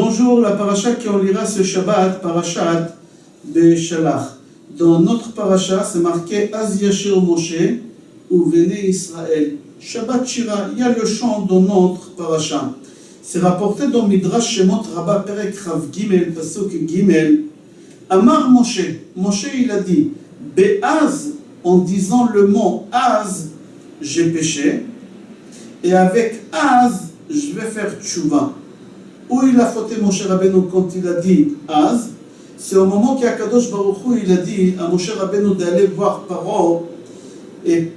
Bonjour, la paracha qu'on lira ce Shabbat, parashat Beshalach. Dans notre paracha, c'est marqué Az Yashir Moshe ou Véné Israël. Shabbat Shira, il y a le chant dans notre paracha. C'est rapporté dans Midrash Shemot Rabbah Perek Chav Gimel, Pasuk Gimel. Amar Moshe, Moshe il a dit, Be'az, en disant le mot Az, j'ai péché, et avec Az, je vais faire tchouva. Où il a fauté Moshe Rabbeinu quand il a dit Az, c'est au moment qu'Akadosh Baruch Hu il a dit à Moshe Rabbeinu d'aller voir Paro, et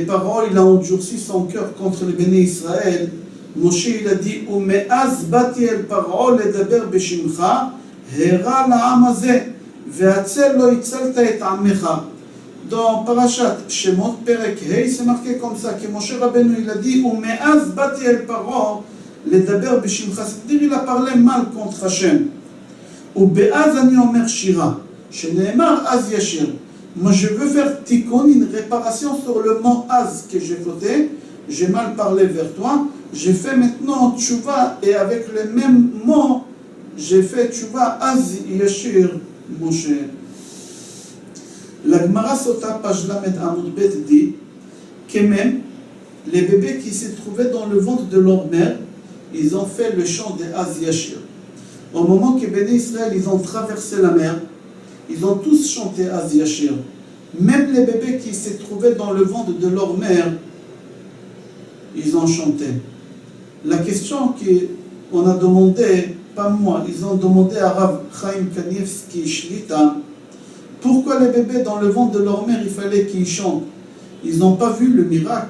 Paro il a endurci son cœur contre les bénis Israël. Moshe il a dit Ume'az bati el Paro ledaber beshimcha hera la'am hazeh ve'atzel lo itzalta et amecha. Dans Parashat Shemot Perek Hei, c'est marqué comme ça que Moshe Rabbeinu il a dit Ume'az bati el Paro ledaber beshimcha, c'est-à-dire il a parlé mal contre Hachem. Ou be'az ani omer shira, shene'emar az yashir. Moi je veux faire tikkun, une réparation sur le mot az que j'ai fauté, j'ai mal parlé vers toi, j'ai fait maintenant tchouva et avec le même mot, j'ai fait tchouva az yashir Moshe. La Gemara Sota page Lamed Amud Bet dit que même les bébés qui se trouvaient dans le ventre de leur mère, ils ont fait le chant de Az Yashir. Au moment que Béné Israël, ils ont traversé la mer, ils ont tous chanté Az Yashir. Même les bébés qui se trouvaient dans le ventre de leur mère, ils ont chanté. La question qu'on a demandé, pas moi, ils ont demandé à Rav Chaim Kanievski Shlita, pourquoi les bébés dans le ventre de leur mère, il fallait qu'ils chantent? Ils n'ont pas vu le miracle.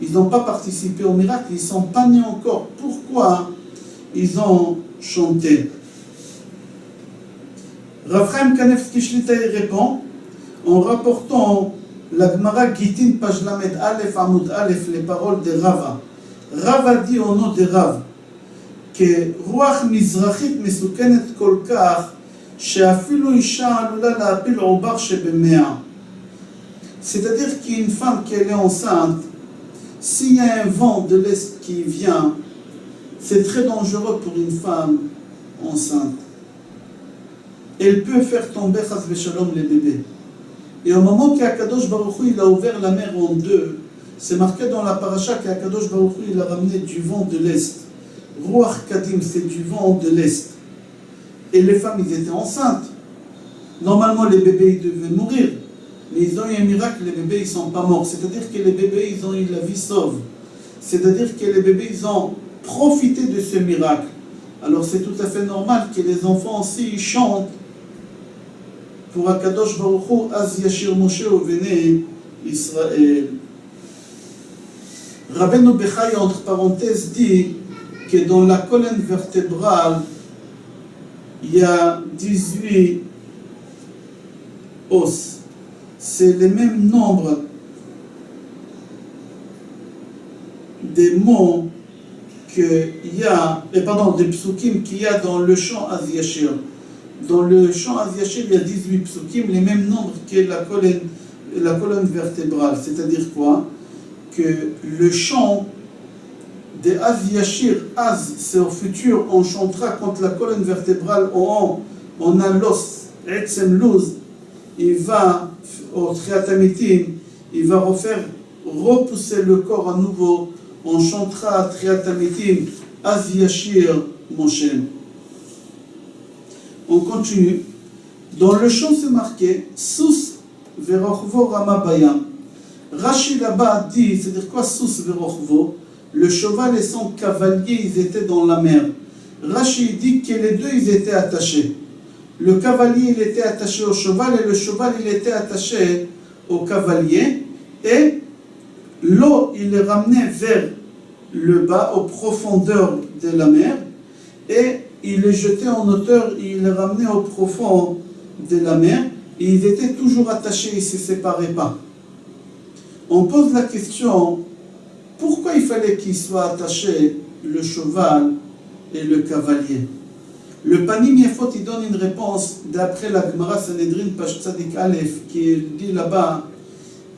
Ils n'ont pas participé au miracle, ils ne sont pas nés encore. Pourquoi ils ont chanté? Rav Chaim Kanievski Shlita répond en rapportant la Gemara Gitin page Lamed Aleph Amud Aleph, les paroles de Rava. Rava dit au nom de Rav que Ruach Mizrachit Mesukenet Kolkar she'afilu isha alula la'apil ubar shebemea. C'est-à-dire qu'une femme qui est enceinte, s'il y a un vent de l'Est qui vient, c'est très dangereux pour une femme enceinte. Elle peut faire tomber chas v'shalom les bébés. Et au moment qu'Akadosh Baruch Hu il a ouvert la mer en deux, c'est marqué dans la paracha qu'Akadosh Baruch Hu il a ramené du vent de l'Est. Ruach Kadim, c'est du vent de l'Est. Et les femmes, ils étaient enceintes. Normalement, les bébés, ils devaient mourir. Mais ils ont eu un miracle, les bébés, ils ne sont pas morts. C'est-à-dire que les bébés, ils ont eu la vie sauve. C'est-à-dire que les bébés, ils ont profité de ce miracle. Alors c'est tout à fait normal que les enfants aussi, ils chantent pour Akadosh Baruch Hu, Az Yashir Moshe ou Véné Israël. Rabbeinu Bechai, entre parenthèses, dit que dans la colonne vertébrale, il y a 18 os. C'est le même nombre des mots qu'il y a, des psukim qu'il y a dans le chant Az Yashir. Dans le chant Az Yashir, il y a 18 psukim, les mêmes nombres que la colonne vertébrale. C'est-à-dire quoi? Que le chant de Az Yashir, Az, c'est au futur, on chantera quand la colonne vertébrale au haut, on a l'os, Etzem Luz, il va au Triatamitim, il va repousser le corps à nouveau, on chantera à Triatamitim, Az Yashir Moshe. On continue. Dans le chant, c'est marqué Sous Verochvo Ramabayam. Rashi là-bas dit, c'est-à-dire quoi Sous Verochvo? Le cheval et son cavalier, ils étaient dans la mer. Rashi dit que les deux, ils étaient attachés. Le cavalier, il était attaché au cheval et le cheval, il était attaché au cavalier. Et l'eau, il les ramenait vers le bas, aux profondeurs de la mer. Et il les jetait en hauteur, il les ramenait au profond de la mer. Et ils étaient toujours attachés, ils ne se séparaient pas. On pose la question, pourquoi il fallait qu'ils soient attachés, le cheval et le cavalier? Le Panim Yefot, il donne une réponse d'après la Gemara Sanhedrin Page Tzadik Aleph, qui dit là-bas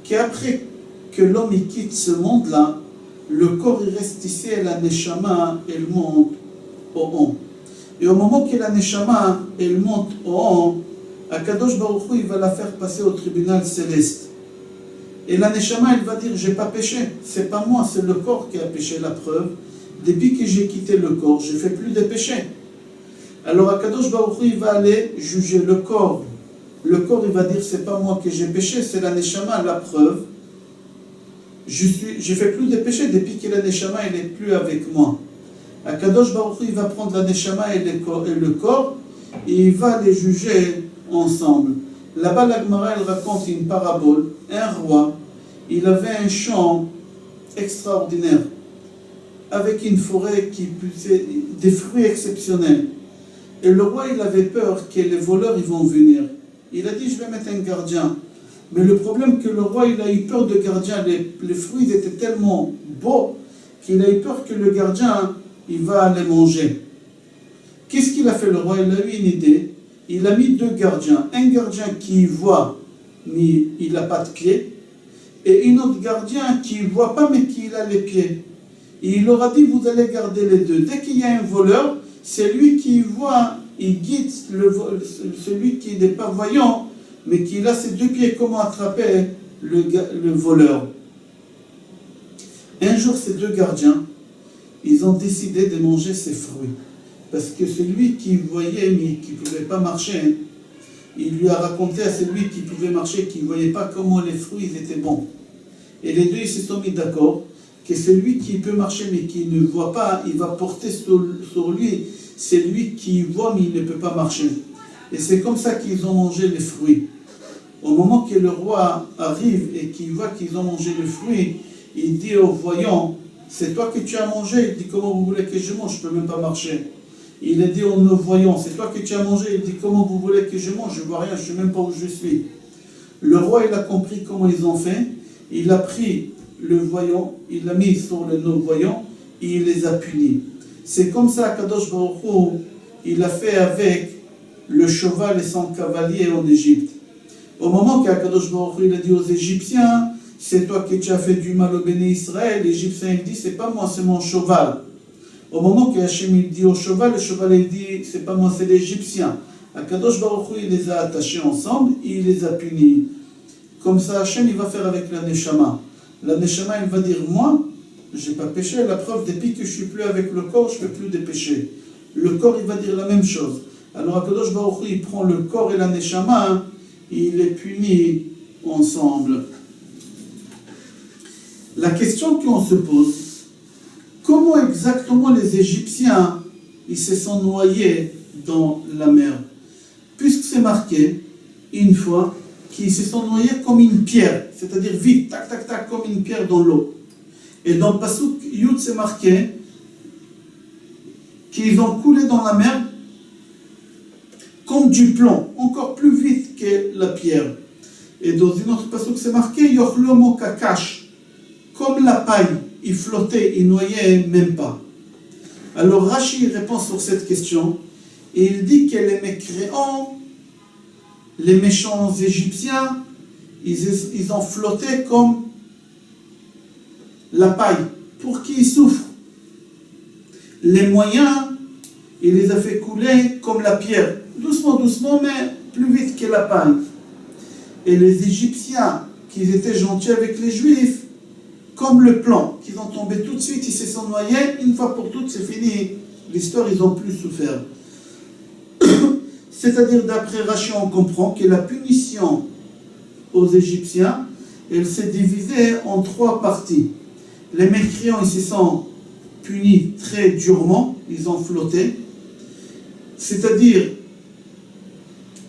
qu'après que l'homme il quitte ce monde-là, le corps il reste ici et la neshama elle monte au haut. Et au moment que la Neshama, elle monte au haut, Akadosh Baruch Hu, il va la faire passer au tribunal céleste. Et la Neshama, elle va dire, j'ai pas péché. C'est pas moi, c'est le corps qui a péché. La preuve, depuis que j'ai quitté le corps, je fais plus de péché. Alors Akadosh Baruch Hu, il va aller juger le corps. Le corps, il va dire, c'est pas moi que j'ai péché, c'est la Neshama. La preuve, je fais plus de péché depuis que la Neshama, elle n'est plus avec moi. Akadosh Baruch Hu, il va prendre la Neshama et le corps, et il va les juger ensemble. Là-bas, la Gemara, elle raconte une parabole. Un roi, il avait un champ extraordinaire, avec une forêt qui poussait des fruits exceptionnels. Et le roi, il avait peur que les voleurs, ils vont venir. Il a dit, je vais mettre un gardien. Mais le problème que le roi, il a eu peur de gardien. Les fruits étaient tellement beaux qu'il a eu peur que le gardien, il va les manger. Qu'est-ce qu'il a fait le roi? Il a eu une idée. Il a mis deux gardiens. Un gardien qui voit, mais il n'a pas de pieds. Et un autre gardien qui ne voit pas, mais qui a les pieds. Et il leur a dit, vous allez garder les deux. Dès qu'il y a un voleur, c'est lui qui voit, il guide celui qui n'est pas voyant, mais qui a ses deux pieds, comment attraper le voleur. Un jour, ces deux gardiens, ils ont décidé de manger ces fruits. Parce que celui qui voyait, mais qui ne pouvait pas marcher, il lui a raconté à celui qui pouvait marcher, qui ne voyait pas comment les fruits étaient bons. Et les deux, ils se sont mis d'accord que celui qui peut marcher, mais qui ne voit pas, il va porter sur lui, c'est lui qui voit, mais il ne peut pas marcher. Et c'est comme ça qu'ils ont mangé les fruits. Au moment que le roi arrive et qu'il voit qu'ils ont mangé les fruits, il dit au voyant, c'est toi que tu as mangé. Il dit, comment vous voulez que je mange? Je ne peux même pas marcher. Il a dit au voyant, c'est toi que tu as mangé. Il dit, comment vous voulez que je mange? Je ne vois rien, je ne sais même pas où je suis. Le roi, il a compris comment ils ont fait. Il a pris le voyant, il l'a mis sur le non-voyant et il les a punis. C'est comme ça qu'Akadosh Baruch Hu, il a fait avec le cheval et son cavalier en Égypte. Au moment qu'Akadosh Baruch Hu, il a dit aux Égyptiens, c'est toi qui as fait du mal au béni Israël, l'Égyptien il dit, c'est pas moi, c'est mon cheval. Au moment qu'Hachem il dit au cheval, le cheval il dit, c'est pas moi, c'est l'Égyptien. Akadosh Baruch Hu, il les a attachés ensemble et il les a punis. Comme ça, Hachem, il va faire avec la Neshama. La Neshama, il va dire, moi, je n'ai pas péché. La preuve, depuis que je ne suis plus avec le corps, je ne fais plus de péché. Le corps, il va dire la même chose. Alors, Akadosh Baruch Hu, il prend le corps et la Neshama, et il les punit ensemble. La question qu'on se pose, comment exactement les Égyptiens, ils se sont noyés dans la mer? Puisque c'est marqué, une fois, qu'ils se sont noyés comme une pierre, c'est-à-dire vite, tac, tac, tac, comme une pierre dans l'eau. Et dans le Pasuk Yud, c'est marqué qu'ils ont coulé dans la mer comme du plomb, encore plus vite que la pierre. Et dans une autre Pasuk, c'est marqué Yochlomo Kakash, comme la paille, ils flottaient, ils noyaient même pas. Alors Rashi répond sur cette question, et il dit que les mécréants, les méchants égyptiens, ils ont flotté comme la paille, pour qu'ils souffrent. Les moyens, il les a fait couler comme la pierre, doucement, doucement, mais plus vite que la paille. Et les Égyptiens, qui étaient gentils avec les Juifs, comme le plomb, qu'ils ont tombé tout de suite, ils se sont noyés, une fois pour toutes, c'est fini. L'histoire, ils n'ont plus souffert. C'est-à-dire, d'après Rashi, on comprend que la punition aux Égyptiens, elle s'est divisée en trois parties. Les mécréants, ils se sont punis très durement, ils ont flotté. C'est-à-dire,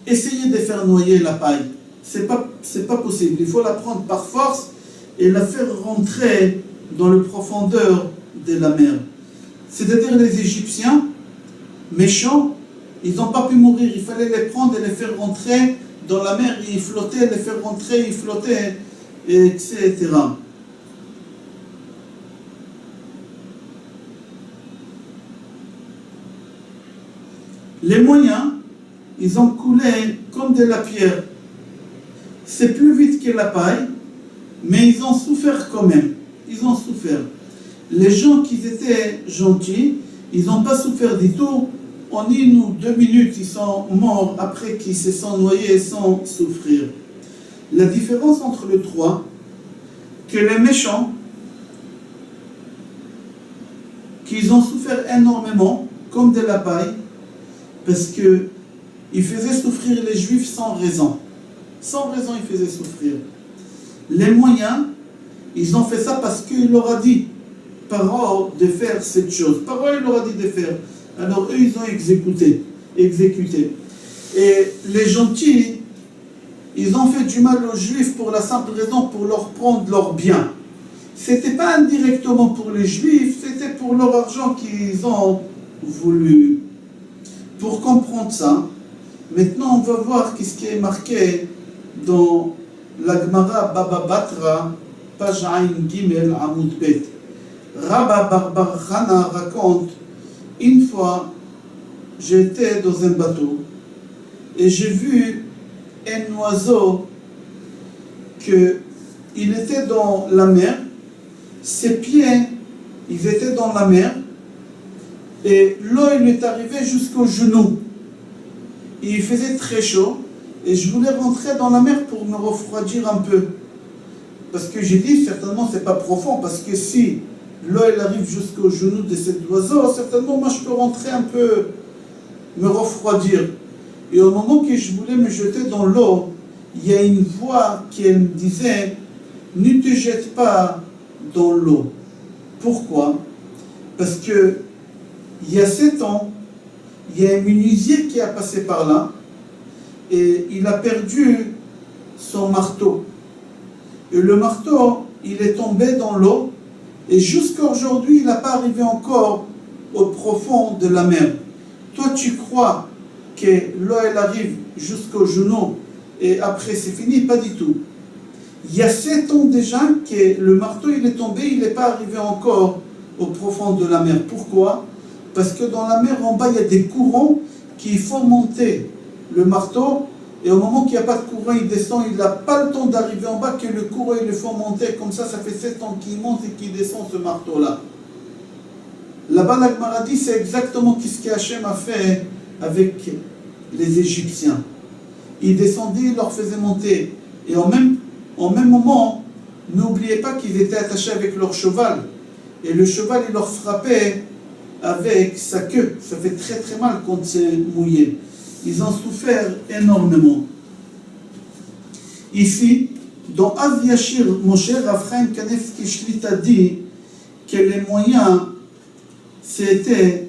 essayer de faire noyer la paille, c'est pas possible. Il faut la prendre par force et la faire rentrer dans le profondeur de la mer. C'est-à-dire, les Égyptiens, méchants, ils n'ont pas pu mourir, il fallait les prendre et les faire rentrer dans la mer, ils flottaient, les faire rentrer, ils flottaient, etc. Les moyens, ils ont coulé comme de la pierre. C'est plus vite que la paille, mais ils ont souffert quand même. Ils ont souffert. Les gens qui étaient gentils, ils n'ont pas souffert du tout, en 1 ou 2 minutes, ils sont morts après qu'ils se sont noyés sans souffrir. La différence entre les trois, que les méchants, qu'ils ont souffert énormément, comme de la paille, parce qu'ils faisaient souffrir les Juifs sans raison. Sans raison, ils faisaient souffrir. Les moyens, ils ont fait ça parce qu'il leur a dit, Paro, de faire cette chose. Paro, il leur a dit de faire. Alors eux, ils ont exécuté. Et les gentils, ils ont fait du mal aux Juifs pour la simple raison, pour leur prendre leurs biens. C'était pas indirectement pour les Juifs, c'était pour leur argent qu'ils ont voulu. Pour comprendre ça, maintenant on va voir ce qui est marqué dans la Gemara Baba Batra, page Aïn Gimel Amoud Bet. Rabba Barbar Chana raconte, une fois j'étais dans un bateau et j'ai vu un oiseau qu'il était dans la mer, ses pieds ils étaient dans la mer et l'eau il est arrivée jusqu'aux genoux. Il faisait très chaud et je voulais rentrer dans la mer pour me refroidir un peu. Parce que j'ai dit certainement c'est pas profond, parce que si l'eau elle arrive jusqu'aux genoux de cet oiseau, certainement moi je peux rentrer un peu, me refroidir. Et au moment que je voulais me jeter dans l'eau, il y a une voix qui me disait « Ne te jette pas dans l'eau ». Pourquoi? Parce que il y a 7 ans, il y a un menuisier qui a passé par là et il a perdu son marteau. Et le marteau, il est tombé dans l'eau et jusqu'à aujourd'hui, il n'a pas arrivé encore au profond de la mer. Toi, tu crois que l'eau, elle arrive jusqu'aux genoux et après c'est fini? Pas du tout. Il y a 7 ans déjà que le marteau, il est tombé, il n'est pas arrivé encore au profond de la mer. Pourquoi? Parce que dans la mer, en bas, il y a des courants qui font monter le marteau. Et au moment qu'il n'y a pas de courant, il descend, il n'a pas le temps d'arriver en bas, que le courant, il le fait monter. Comme ça fait 7 ans qu'il monte et qu'il descend ce marteau-là. Là-bas, la Gemara dit, c'est exactement ce qu'Hachem a fait avec les Égyptiens. Il descendait, il leur faisait monter. Et en même moment, n'oubliez pas qu'ils étaient attachés avec leur cheval. Et le cheval, il leur frappait avec sa queue. Ça fait très très mal quand c'est mouillé. Ils ont souffert énormément. Ici, dans Az Yashir, Moshe Raphaim Kanevski Shlit a dit que les moyens, c'était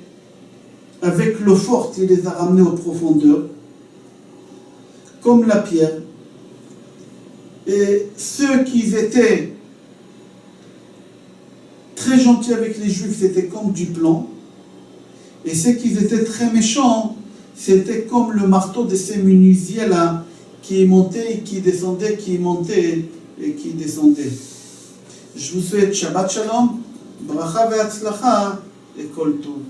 avec l'eau forte, il les a ramenés aux profondeurs, comme la pierre. Et ceux qui étaient très gentils avec les Juifs, c'était comme du plomb. Et ceux qui étaient très méchants, c'était comme le marteau de ces menuisiers-là, qui montait et qui descendait, qui montait et qui descendait. Je vous souhaite Shabbat Shalom, Bracha ve'atzlacha et Kol Tov.